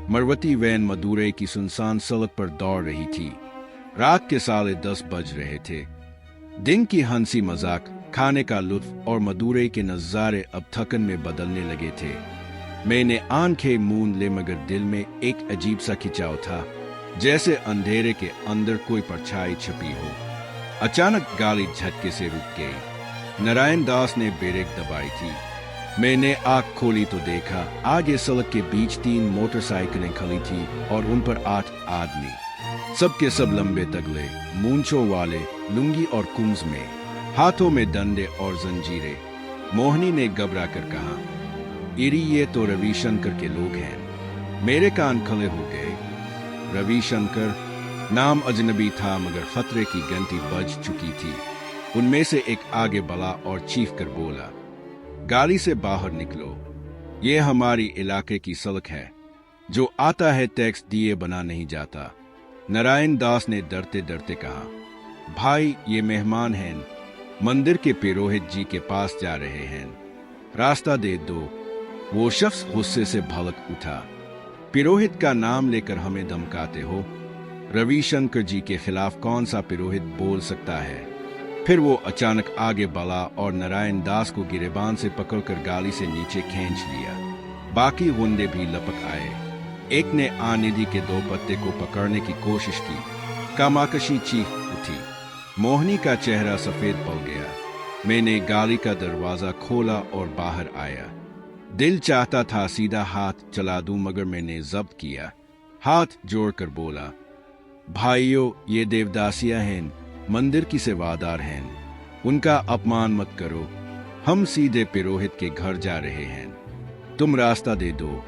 मरवती van Madurai की सुनसान सड़क पर दौड़ रही थी। रात के 10:30 बज रहे थे। दिन की हंसी मजाक, खाने का लुत्फ और मदुरई के नज़ारे अब थकन में बदलने लगे थे। मैंने आंखें मूंद ले मगर दिल में एक अजीब सा खिंचाव था, जैसे अंधेरे के अंदर कोई परछाई छुपी हो। अचानक गाड़ी झटके से रुक गई। नारायण दास ने ब्रेक दबाई थी। मैंने आंख खोली तो देखा आगे सड़क के बीच 3 मोटरसाइकिलें खड़ी थी और उन पर 8 आदमी, सबके सब लंबे तगले, मूंछों वाले, लुंगी और कुंज में, हाथों में डंडे और जंजीरें। मोहिनी ने घबरा कर कहा, इरी ये तो रविशंकर के लोग हैं। मेरे कान खड़े हो गए। रविशंकर नाम अजनबी था मगर खतरे की घंटी बज चुकी थी। उनमें से एक आगे बढ़ा और चीख कर बोला, गाड़ी से बाहर निकलो, ये हमारी इलाके की सड़क है। जो आता है टैक्स दिए बना नहीं जाता। नारायण दास ने डरते डरते कहा, भाई ये मेहमान हैं, मंदिर के पुरोहित जी के पास जा रहे हैं, रास्ता दे दो। वो शख्स गुस्से से भड़क उठा, पुरोहित का नाम लेकर हमें धमकाते हो? रविशंकर जी के खिलाफ कौन सा पुरोहित बोल सकता है? फिर वो अचानक आगे बढ़ा और नारायण दास को गिरेबान से पकड़कर गाड़ी से नीचे खींच लिया। बाकी गुंडे भी लपक आए। एक ने आनिधि के 2 पत्ते को पकड़ने की कोशिश की। कामाकशी चीख उठी। मोहिनी का चेहरा सफेद पड़ गया। मैंने गाड़ी का दरवाजा खोला और बाहर आया। दिल चाहता था सीधा हाथ चला दूं मगर मैंने जब्त किया। हाथ जोड़कर बोला, भाइयों ये देवदासियां हैं, मंदिर की सेवादार हैं, उनका अपमान मत करो। हम सीधे पुरोहित के घर जा रहे हैं, तुम रास्ता दे दो।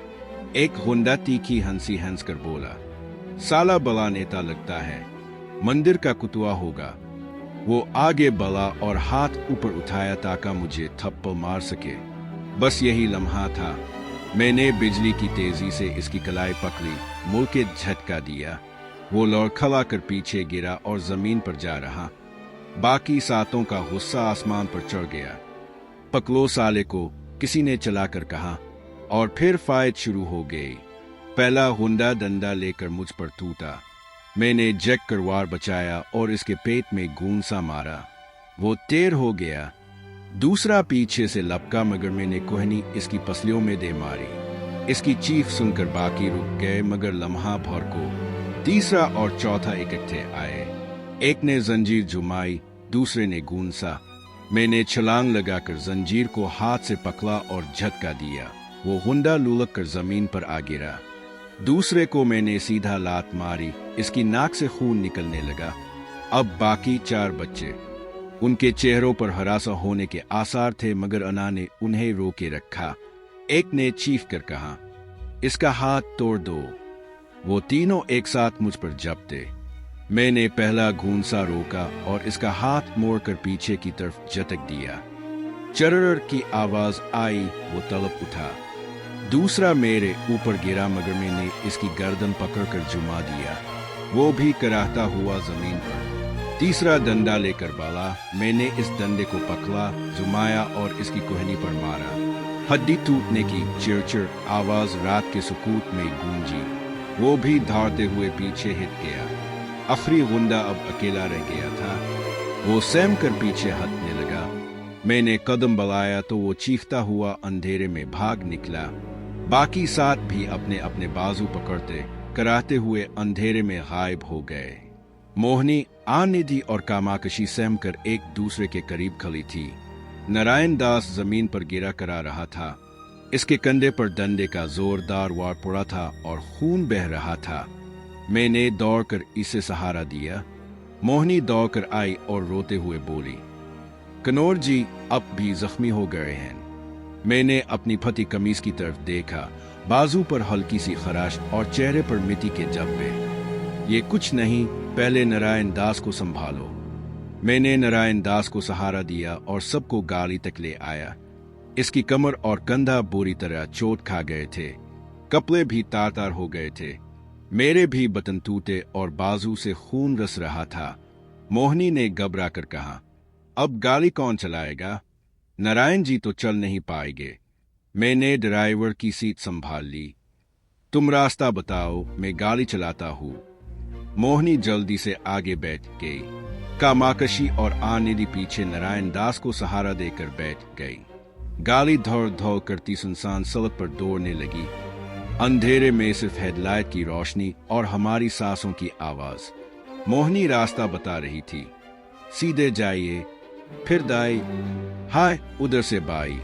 एक गुंडा तीखी हंसी हंसकर बोला, साला बड़ा नेता लगता है, मंदिर का कुतुआ होगा। वो आगे बढ़ा और हाथ ऊपर उठाया ताकि मुझे थप्पड़ मार सके। बस यही लम्हा था। मैंने बिजली की तेजी से इसकी कलाई पकड़ी, मुंह के झटका दिया। वो लड़खड़ा कर पीछे गिरा और जमीन पर जा रहा। बाकी सातों का गुस्सा आसमान पर चढ़ गया। पकड़ो साले को, किसी ने चलाकर कहा, और फिर फाइट शुरू हो गई। पहला गुंडा डंडा लेकर मुझ पर टूटा। मैंने जैक कर वार बचाया और इसके पेट में गूंसा मारा। वो टेर हो गया। दूसरा पीछे से लपका मगर मैंने कोहनी इसकी पसलियों में दे मारी। इसकी चीख सुनकर बाकी रुक गए मगर लम्हा भर को तीसरा और चौथा इकट्ठे आए। एक ने जंजीर जुमाई, दूसरे ने गूंसा। मैंने छलांग लगाकर जंजीर को हाथ से पकड़ा और झटका दिया। वो गुंडा लुढ़क कर जमीन पर आ गिरा। दूसरे को मैंने सीधा लात मारी, इसकी नाक से खून निकलने लगा। अब बाकी 4 बच्चे। उनके चेहरों पर हरासा होने के आसार थे मगर अन्ना ने उन्हें रोके रखा। एक ने चीख कर कहा, इसका हाथ तोड़ दो। वो तीनों एक साथ मुझ पर झपटे। मैंने पहला घूंसा रोका और इसका हाथ मोड़कर पीछे की तरफ झटक दिया। चरर की आवाज आई, वो तड़प उठा। दूसरा मेरे ऊपर गिरा मगर मैंने इसकी गर्दन पकड़कर जुमा दिया। वो भी कराहता हुआ जमीन पर। तीसरा डंडा लेकर बढ़ा। मैंने इस डंडे को पकड़ा, जुमाया और इसकी कोहनी पर मारा। हड्डी टूटने की चिरचिर आवाज रात के सुकूत में गूंजी। वो भी दौड़ते हुए पीछे हिट गया। आखिरी गुंडा अब अकेला रह गया था। वो सहम कर पीछे हटने लगा। मैंने कदम बढ़ाया तो वो चीखता हुआ अंधेरे में भाग निकला। बाकी 7 भी अपने अपने बाजू पकड़ते कराहते हुए अंधेरे में गायब हो गए। मोहिनी, आनिधि और कामाकशी सहम कर एक दूसरे के करीब खड़ी थी। नारायण दास जमीन पर गिरा करा रहा था। इसके कंधे पर डंडे का जोरदार वार पड़ा था और खून बह रहा था। मैंने दौड़कर इसे सहारा दिया। मोहिनी दौड़कर आई और रोते हुए बोली, कनौर जी अब भी जख्मी हो गए हैं। मैंने अपनी फटी कमीज की तरफ देखा। बाजू पर हल्की सी खराश और चेहरे पर मिट्टी के धब्बे। ये कुछ नहीं, पहले नारायण दास को संभालो। मैंने नारायण दास को सहारा दिया और सबको गाड़ी तक ले आया। इसकी कमर और कंधा बुरी तरह चोट खा गए थे। कपड़े भी तार तार हो गए थे। मेरे भी बटन टूटे और बाजू से खून रस रहा था। मोहिनी ने घबरा कर कहा, अब गाड़ी कौन चलाएगा? नारायण जी तो चल नहीं पाएंगे। मैंने ड्राइवर की सीट संभाल ली। तुम रास्ता बताओ, मैं गाड़ी चलाता हूँ। मोहिनी जल्दी से आगे बैठ गई। कामाकशी और आनिधि पीछे नारायण दास को सहारा देकर बैठ गई। गाड़ी धौड़ धौड़ करती सुनसान सड़क पर दौड़ने लगी। अंधेरे में सिर्फ हेडलाइट की रोशनी और हमारी सांसों की आवाज। मोहिनी रास्ता बता रही थी। सीधे जाइए, फिर दाई, हाय उधर से बाई।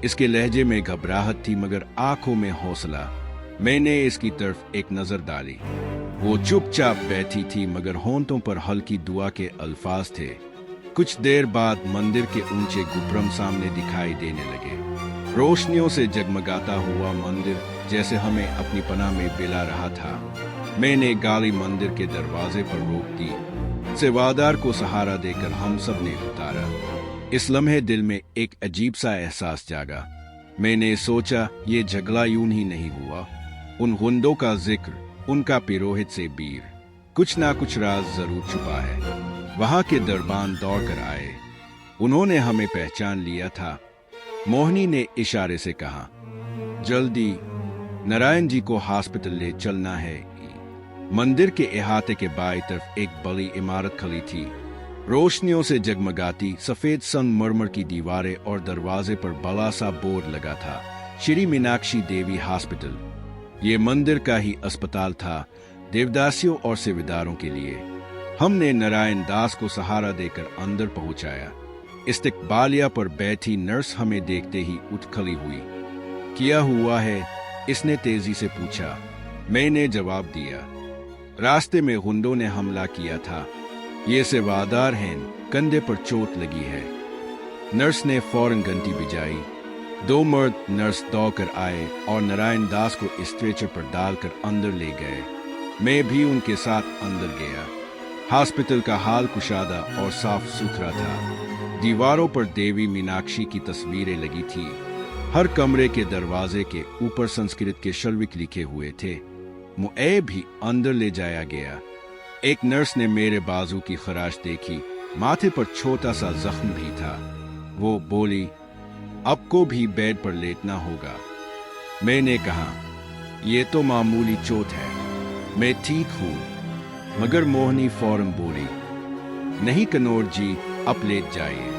इसके लहजे में घबराहट थी मगर आंखों में हौसला। मैंने इसकी तरफ एक नजर डाली। वो चुपचाप बैठी थी मगर होंठों पर हल्की दुआ के अल्फाज थे। कुछ देर बाद मंदिर के ऊंचे गुब्रम सामने दिखाई देने लगे। रोशनियों से जगमगाता हुआ मंदिर जैसे हमें अपनी पनाह में बिला रहा था। मैंने गाड़ी मंदिर के दरवाजे पर रोक दी। सेवादार को सहारा देकर हम सब ने उतारा। इस लम्हे दिल में एक अजीब सा एहसास जागा। मैंने सोचा ये झगड़ा यूं ही नहीं हुआ। उन गुंडों का जिक्र, उनका पुरोहित से बीर, कुछ ना कुछ राज जरूर छुपा है। वहां के दरबान दौड़ कर आए। उन्होंने हमें पहचान लिया था। मोहिनी ने इशारे से कहा, जल्दी नारायण जी को हॉस्पिटल ले चलना है। मंदिर के अहाते के बाईं तरफ एक बड़ी इमारत खड़ी थी। रोशनियों से जगमगाती सफेद संगमरमर की दीवारें और दरवाजे पर बड़ा सा बोर्ड लगा था, श्री मीनाक्षी देवी हॉस्पिटल। ये मंदिर का ही अस्पताल था, देवदासियों और सेवादारों के लिए। हमने नारायण दास को सहारा देकर अंदर पहुंचाया। इस्तकबालिया पर बैठी नर्स हमें देखते ही उठ खड़ी हुई। क्या हुआ है? इसने तेजी से पूछा। मैंने जवाब दिया, रास्ते में गुंडों ने हमला किया था। ये सेवादार हैं, कंधे पर चोट लगी है। नर्स ने फौरन घंटी बजाई। 2 मर्द नर्स दौड़कर आए और नारायण दास को स्ट्रेचर पर डालकर अंदर ले गए। मैं भी उनके साथ अंदर गया। हॉस्पिटल का हाल कुशादा और साफ सुथरा था। दीवारों पर देवी मीनाक्षी की तस्वीरें लगी थी। हर कमरे के दरवाजे के ऊपर संस्कृत के शल्विक लिखे हुए थे। मुझे भी अंदर ले जाया गया। एक नर्स ने मेरे बाजू की खराश देखी। माथे पर छोटा सा जख्म भी था। वो बोली, आपको भी बेड पर लेटना होगा। मैंने कहा, ये तो मामूली चोट है, मैं ठीक हूँ। मगर मोहिनी फौरन बोली, नहीं कनौर जी, अब लेट जाइए।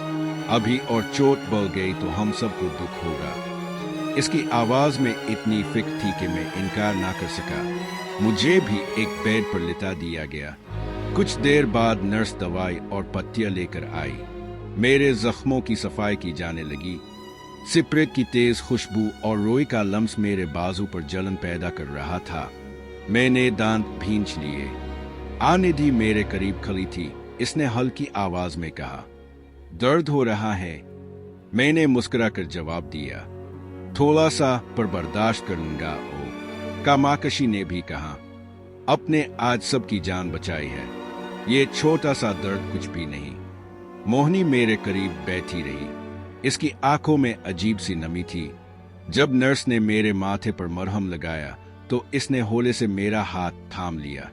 अभी और चोट बढ़ गई तो हम सबको दुख होगा। इसकी आवाज में इतनी फिक्र थी कि मैं इनकार ना कर सका। मुझे भी एक बेड पर लिटा दिया गया। कुछ देर बाद नर्स दवाई और पट्टियां लेकर आई। मेरे जख्मों की सफाई की जाने लगी। सिपरेट की तेज खुशबू और रोई का लम्स मेरे बाजू पर जलन पैदा कर रहा था। मैंने दांत भींच लिए। आनिधि मेरे करीब खड़ी थी। इसने हल्की आवाज में कहा, दर्द हो रहा है? मैंने मुस्कुराकर जवाब दिया, थोड़ा सा पर बर्दाश्त कर लूंगा। कामाकशी ने भी कहा, अपने आज सबकी जान बचाई है, ये छोटा सा दर्द कुछ भी नहीं। मोहिनी मेरे करीब बैठी रही। इसकी आंखों में अजीब सी नमी थी। जब नर्स ने मेरे माथे पर मरहम लगाया तो इसने होले से मेरा हाथ थाम लिया।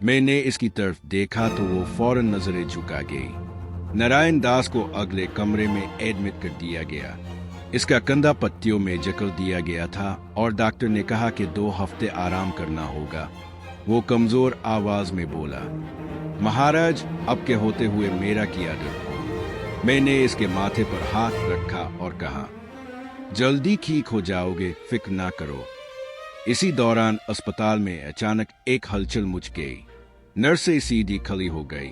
मैंने इसकी तरफ देखा तो वो फौरन नजरें झुका गई। नारायण दास को अगले कमरे में एडमिट कर दिया गया। इसका कंधा पट्टियों में जकड़ दिया गया था और डॉक्टर ने कहा कि 2 हफ्ते आराम करना होगा। वो कमजोर आवाज में बोला, महाराज, अब के होते हुए मेरा क्या डर। मैंने इसके माथे पर हाथ रखा और कहा, जल्दी ठीक हो जाओगे, फिक्र ना करो। इसी दौरान अस्पताल में अचानक एक हलचल मच गई। नर्सें सीधी खड़ी हो गई।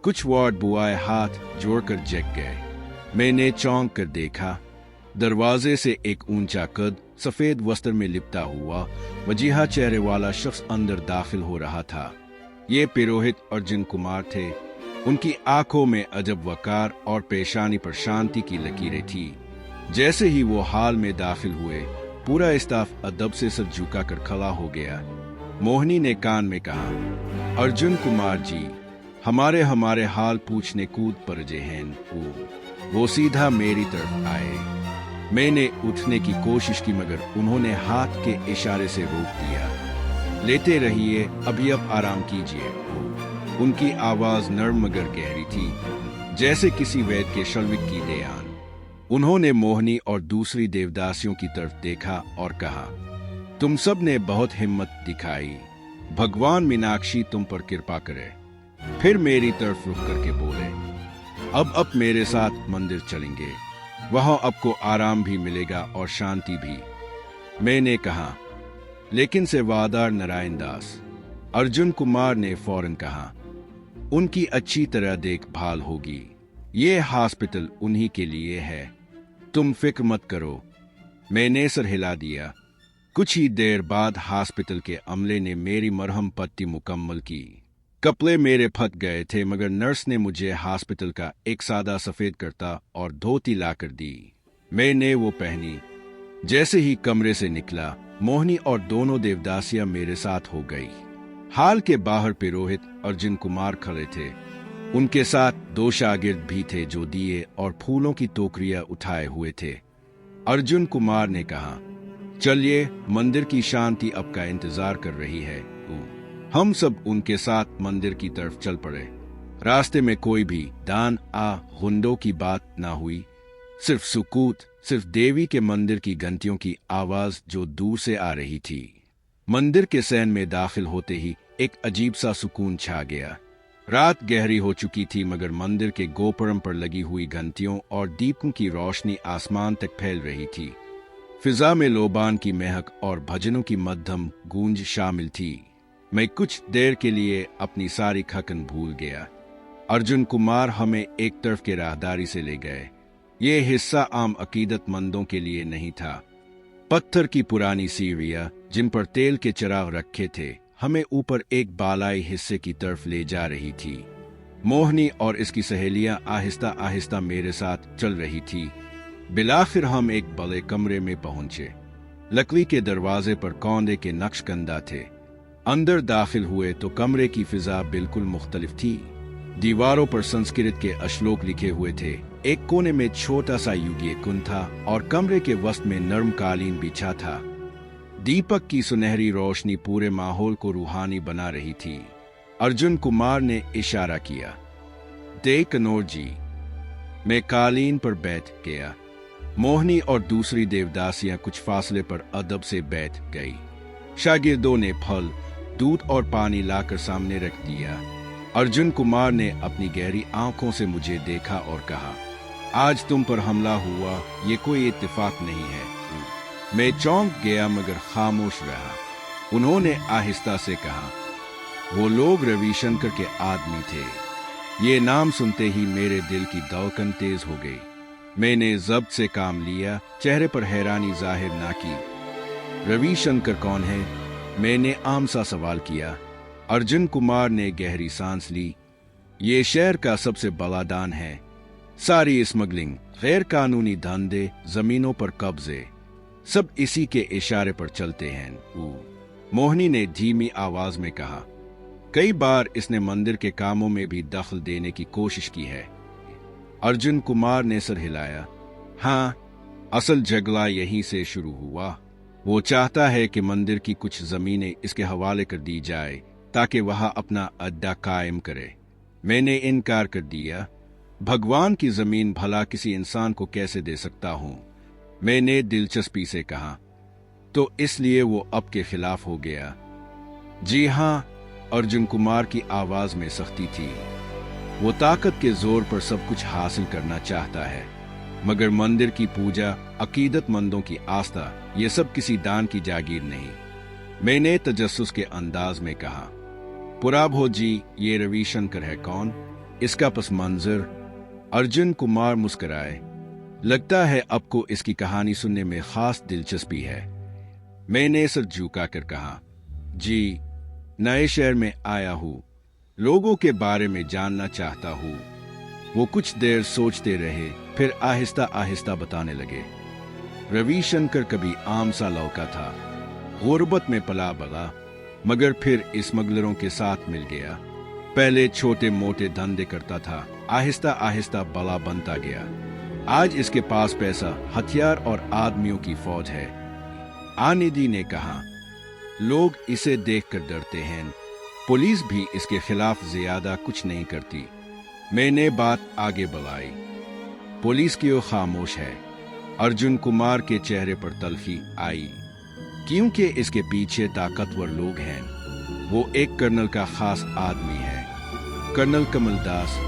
कुछ वार्ड बुआए हाथ जोड़कर जग गए। मैंने चौंक कर देखा। दरवाजे से एक ऊंचा कद, सफेद वस्त्र में लिपटा हुआ, वजीहा चेहरे वाला शख्स अंदर दाखिल हो रहा था। ये पुरोहित अर्जुन कुमार थे। उनकी आंखों में अजब वकार और पेशानी पर शांति की लकीरें थी। जैसे ही वो हाल में दाखिल हुए, पूरा स्टाफ अदब से सर झुकाकर खड़ा हो गया। मोहिनी ने कान में कहा, अर्जुन कुमार जी, हमारे हाल पूछने कूद पर जे हैं। वो सीधा मेरी तरफ आए। मैंने उठने की कोशिश की मगर उन्होंने हाथ के इशारे से रोक दिया। लेटे रहिए, अभी अब आराम कीजिए। उनकी आवाज नर्म मगर गहरी थी, जैसे किसी वैद्य के शल्विक की दयान। उन्होंने मोहिनी और दूसरी देवदासियों की तरफ देखा और कहा, तुम सब ने बहुत हिम्मत दिखाई। भगवान मीनाक्षी तुम पर कृपा करे। फिर मेरी तरफ रुक करके बोले, अब मेरे साथ मंदिर चलेंगे। वहां आपको आराम भी मिलेगा और शांति भी। मैंने कहा, लेकिन सेवादार नारायण दास। अर्जुन कुमार ने फौरन कहा, उनकी अच्छी तरह देखभाल होगी। ये हॉस्पिटल उन्हीं के लिए है, तुम फिक्र मत करो। मैंने सर हिला दिया। कुछ ही देर बाद हॉस्पिटल के अमले ने मेरी मरहम पट्टी मुकम्मल की। कपड़े मेरे फट गए थे, मगर नर्स ने मुझे हॉस्पिटल का एक सादा सफेद कुर्ता और धोती लाकर दी। मैंने वो पहनी। जैसे ही कमरे से निकला, मोहिनी और दोनों देवदासियां मेरे साथ हो गई। हाल के बाहर पुरोहित अर्जुन कुमार खड़े थे। उनके साथ 2 शागिर्द भी थे जो दिए और फूलों की टोकरियां उठाए हुए थे। अर्जुन कुमार ने कहा, चलिए, मंदिर की शांति आपका इंतजार कर रही है। हम सब उनके साथ मंदिर की तरफ चल पड़े। रास्ते में कोई भी दान हुंडों की बात ना हुई। सिर्फ सुकूत, सिर्फ देवी के मंदिर की घंटियों की आवाज जो दूर से आ रही थी। मंदिर के सैन में दाखिल होते ही एक अजीब सा सुकून छा गया। रात गहरी हो चुकी थी, मगर मंदिर के गोपुरम पर लगी हुई घंटियों और दीपों की रोशनी आसमान तक फैल रही थी। फिजा में लोबान की महक और भजनों की मध्यम गूंज शामिल थी। मैं कुछ देर के लिए अपनी सारी थकन भूल गया। अर्जुन कुमार हमें एक तरफ के राहदारी से ले गए। ये हिस्सा आम अकीदतमंदों के लिए नहीं था। पत्थर की पुरानी सीढ़ियां जिन पर तेल के चिराग रखे थे, हमें ऊपर एक बालाई हिस्से की तरफ ले जा रही थी। मोहिनी और इसकी सहेलियां आहिस्ता आहिस्ता मेरे साथ चल रही थी। बिलाखिर हम एक बड़े कमरे में पहुंचे। लकड़ी के दरवाजे पर कौंदे के नक्शकंदा थे। अंदर दाखिल हुए तो कमरे की फिजा बिल्कुल मुख्तलिफ थी। दीवारों पर संस्कृत के अश्लोक लिखे हुए थे। एक कोने में छोटा सा युगीय कुंड था और कमरे के वस्त में नर्म कालीन बिछा था। दीपक की सुनहरी रोशनी पूरे माहौल को रूहानी बना रही थी। अर्जुन कुमार ने इशारा किया, देख कनौर जी। मैं कालीन पर बैठ गया। मोहिनी और दूसरी देवदासियां कुछ फासले पर अदब से बैठ गई। शागिर्दों ने फल, दूध और पानी लाकर सामने रख दिया। अर्जुन कुमार ने अपनी गहरी आंखों से मुझे देखा और कहा, आज तुम पर हमला हुआ, ये कोई इत्तेफाक नहीं है। मैं चौंक गया मगर खामोश रहा। उन्होंने आहिस्ता से कहा, वो लोग रविशंकर के आदमी थे। ये नाम सुनते ही मेरे दिल की धड़कन तेज हो गई। मैंने जब्त से काम लिया, चेहरे पर हैरानी जाहिर ना की। रविशंकर कौन है? मैंने आम सा सवाल किया। अर्जुन कुमार ने गहरी सांस ली। ये शहर का सबसे बड़ा दान है। सारी स्मगलिंग, गैर कानूनी धंधे, जमीनों पर कब्जे, सब इसी के इशारे पर चलते हैं। मोहिनी ने धीमी आवाज में कहा, कई बार इसने मंदिर के कामों में भी दखल देने की कोशिश की है। अर्जुन कुमार ने सर हिलाया। हाँ, असल झगड़ा यहीं से शुरू हुआ। वो चाहता है कि मंदिर की कुछ जमीनें इसके हवाले कर दी जाए ताकि वह अपना अड्डा कायम करे। मैंने इनकार कर दिया। भगवान की जमीन भला किसी इंसान को कैसे दे सकता हूं? मैंने दिलचस्पी से कहा, तो इसलिए वो अब के खिलाफ हो गया? जी हां, अर्जुन कुमार की आवाज में सख्ती थी। वो ताकत के जोर पर सब कुछ हासिल करना चाहता है, मगर मंदिर की पूजा, अकीदतमंदों की आस्था, ये सब किसी दान की जागीर नहीं। मैंने तजस्सुस के अंदाज में कहा, पुराभो जी, ये रविशंकर है कौन? इसका पस मंजर? अर्जुन कुमार मुस्कुराए। लगता है आपको इसकी कहानी सुनने में खास दिलचस्पी है। मैंने सर झुकाकर कहा, जी, नए शहर में आया हूँ, लोगों के बारे में जानना चाहता हूँ। वो कुछ देर सोचते रहे, फिर आहिस्ता आहिस्ता बताने लगे। रविशंकर कभी आम सा लौका था, गुर्बत में पला बड़ा, मगर फिर स्मगलरों के साथ मिल गया। पहले छोटे मोटे धंधे करता था, आहिस्ता आहिस्ता बड़ा बनता गया। आज इसके पास पैसा, हथियार और आदमियों की फौज है। आनिदी ने कहा, लोग इसे देखकर डरते हैं। पुलिस भी इसके खिलाफ ज्यादा कुछ नहीं करती। मैंने बात आगे बढ़ाई। पुलिस क्यों खामोश है? अर्जुन कुमार के चेहरे पर तल्खी आई। क्योंकि इसके पीछे ताकतवर लोग हैं। वो एक कर्नल का खास आदमी है, कर्नल कमलदास।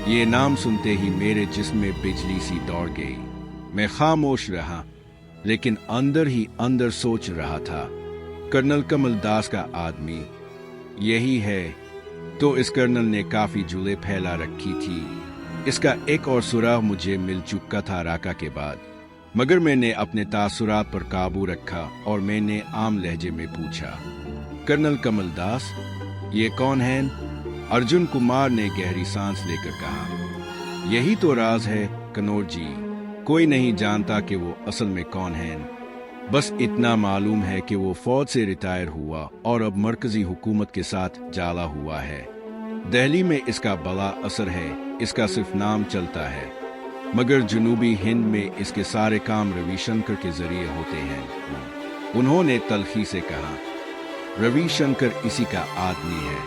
ये नाम सुनते ही मेरे जिस्म में बिजली सी दौड़ गई। मैं खामोश रहा, लेकिन अंदर ही अंदर सोच रहा था, कर्नल कमलदास का आदमी यही है। तो इस कर्नल ने काफी जुले फैला रखी थी। इसका एक और सुराग मुझे मिल चुका था राका के बाद, मगर मैंने अपने तासुरात पर काबू रखा और मैंने आम लहजे में पूछा, कर्नल कमलदास ये कौन है? अर्जुन कुमार ने गहरी सांस लेकर कहा, यही तो राज है कनौर जी। कोई नहीं जानता कि वो असल में कौन है। बस इतना मालूम है कि वो फौज से रिटायर हुआ और अब मरकजी हुकूमत के साथ जाला हुआ है। दिल्ली में इसका बड़ा असर है, इसका सिर्फ नाम चलता है, मगर जनूबी हिंद में इसके सारे काम रविशंकर के जरिए होते हैं। उन्होंने तल्खी से कहा, रविशंकर इसी का आदमी है।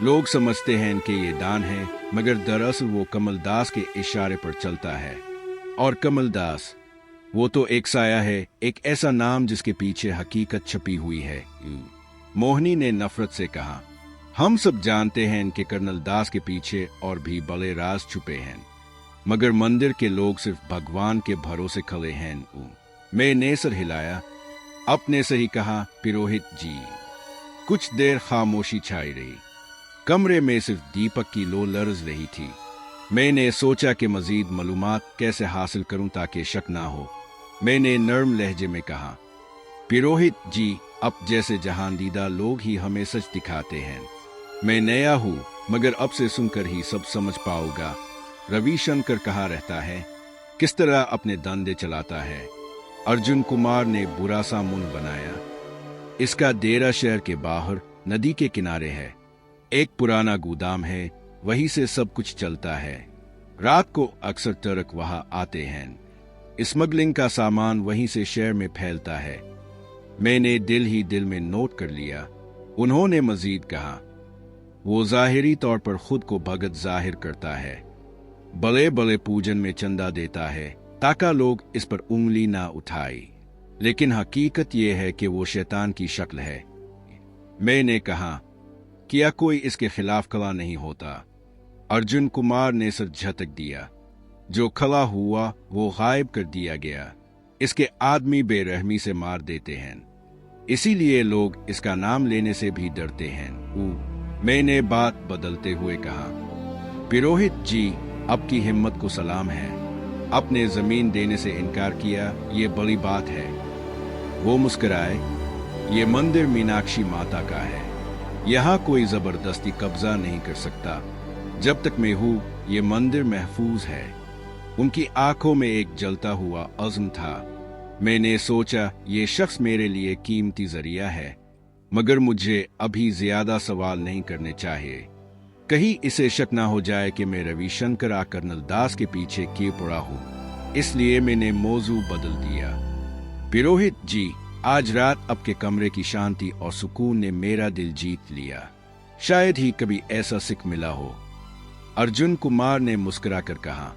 लोग समझते हैं कि ये दान है, मगर दरअसल वो कमलदास के इशारे पर चलता है। और कमलदास वो तो एक साया है, एक ऐसा नाम जिसके पीछे हकीकत छपी हुई है। मोहिनी ने नफरत से कहा, हम सब जानते हैं कि कर्नल दास के पीछे और भी बड़े राज छुपे हैं, मगर मंदिर के लोग सिर्फ भगवान के भरोसे खड़े हैं। मैंने सर हिलाया, अपने से ही कहा, पुरोहित जी। कुछ देर खामोशी छाई रही। कमरे में सिर्फ दीपक की लो लर्ज रही थी। मैंने सोचा कि मजीद मालूमात कैसे हासिल करूं ताकि शक ना हो। मैंने नर्म लहजे में कहा, पुरोहित जी, अब जैसे जहांदीदा लोग ही हमें सच दिखाते हैं। मैं नया हूं, मगर अब से सुनकर ही सब समझ पाऊंगा। रविशंकर कहाँ रहता है, किस तरह अपने धंधे चलाता है। अर्जुन कुमार ने बुरा सा मुंह बनाया। इसका डेरा शहर के बाहर नदी के किनारे है। एक पुराना गोदाम है, वहीं से सब कुछ चलता है। रात को अक्सर ट्रक वहां आते हैं। स्मगलिंग का सामान वहीं से शहर में फैलता है। मैंने दिल ही दिल में नोट कर लिया। उन्होंने मजीद कहा, वो जाहिरी तौर पर खुद को भगत जाहिर करता है, बड़े बड़े पूजन में चंदा देता है ताकि लोग इस पर उंगली ना उठाए, लेकिन हकीकत यह है कि वो शैतान की शक्ल है। मैंने कहा, क्या कोई इसके खिलाफ खड़ा नहीं होता? अर्जुन कुमार ने सर झटक दिया। जो खड़ा हुआ वो गायब कर दिया गया। इसके आदमी बेरहमी से मार देते हैं, इसीलिए लोग इसका नाम लेने से भी डरते हैं। मैंने बात बदलते हुए कहा, पुरोहित जी, अब की हिम्मत को सलाम है। अपने जमीन देने से इनकार किया, ये बड़ी बात है। वो मुस्कुराए। ये मंदिर मीनाक्षी माता का है। यहाँ कोई जबरदस्ती कब्जा नहीं कर सकता। जब तक मैं हूँ ये मंदिर महफूज है। उनकी आंखों में एक जलता हुआ अज़्म था। मैंने सोचा ये शख्स मेरे लिए कीमती जरिया है, मगर मुझे अभी ज्यादा सवाल नहीं करने चाहिए। कहीं इसे शक ना हो जाए कि मैं रविशंकर आ कर्नल दास के पीछे किए पड़ा हूँ। इसलिए मैंने मौजू बदल दिया। पुरोहित जी, आज रात आपके कमरे की शांति और सुकून ने मेरा दिल जीत लिया। शायद ही कभी ऐसा सिख मिला हो। अर्जुन कुमार ने मुस्कुराकर कहा,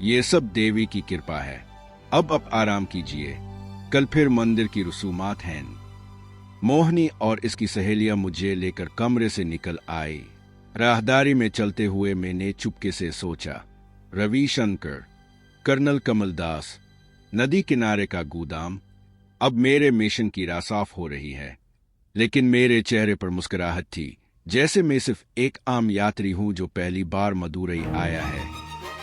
यह सब देवी की कृपा है। अब आप आराम कीजिए, कल फिर मंदिर की रसूमात हैं। मोहिनी और इसकी सहेलियां मुझे लेकर कमरे से निकल आई। राहदारी में चलते हुए मैंने चुपके से सोचा, रविशंकर, कर्नल कमलदास, नदी किनारे का गोदाम। अब मेरे मिशन की राह साफ हो रही है, लेकिन मेरे चेहरे पर मुस्कुराहट थी, जैसे मैं सिर्फ एक आम यात्री हूं जो पहली बार मदुरई आया है।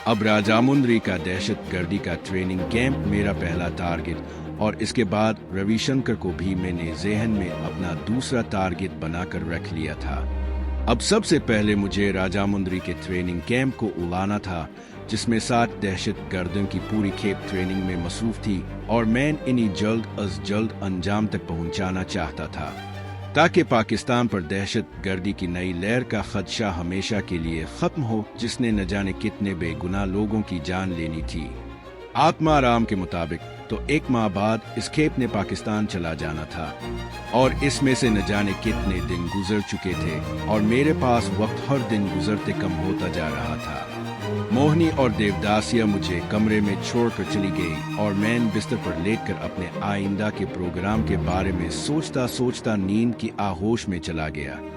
अब राजामुंद्री का दहशतगर्दी का ट्रेनिंग कैंप मेरा पहला टारगेट, और इसके बाद रविशंकर को भी मैंने ज़हन में अपना दूसरा टारगेट बनाकर रख लिया था। अब सबसे पहले मुझे राजामुंद्री के ट्रेनिंग कैंप को उड़ाना था, जिसमें 7 दहशतगर्दों की पूरी खेप ट्रेनिंग में मसरूफ थी, और मैं इन्हें जल्द अज जल्द अंजाम तक पहुंचाना चाहता था, ताकि पाकिस्तान पर दहशतगर्दी की नई लहर का खदशा हमेशा के लिए खत्म हो, जिसने न जाने कितने बेगुनाह लोगों की जान लेनी थी। आत्माराम के मुताबिक तो 1 माह बाद इस खेप ने पाकिस्तान चला जाना था, और इसमें से न जाने कितने दिन गुजर चुके थे, और मेरे पास वक्त हर दिन गुजरते कम होता जा रहा था। मोहिनी और देवदासिया मुझे कमरे में छोड़कर चली गई और मैं बिस्तर पर लेटकर अपने आइंदा के प्रोग्राम के बारे में सोचता सोचता नींद की आहोश में चला गया।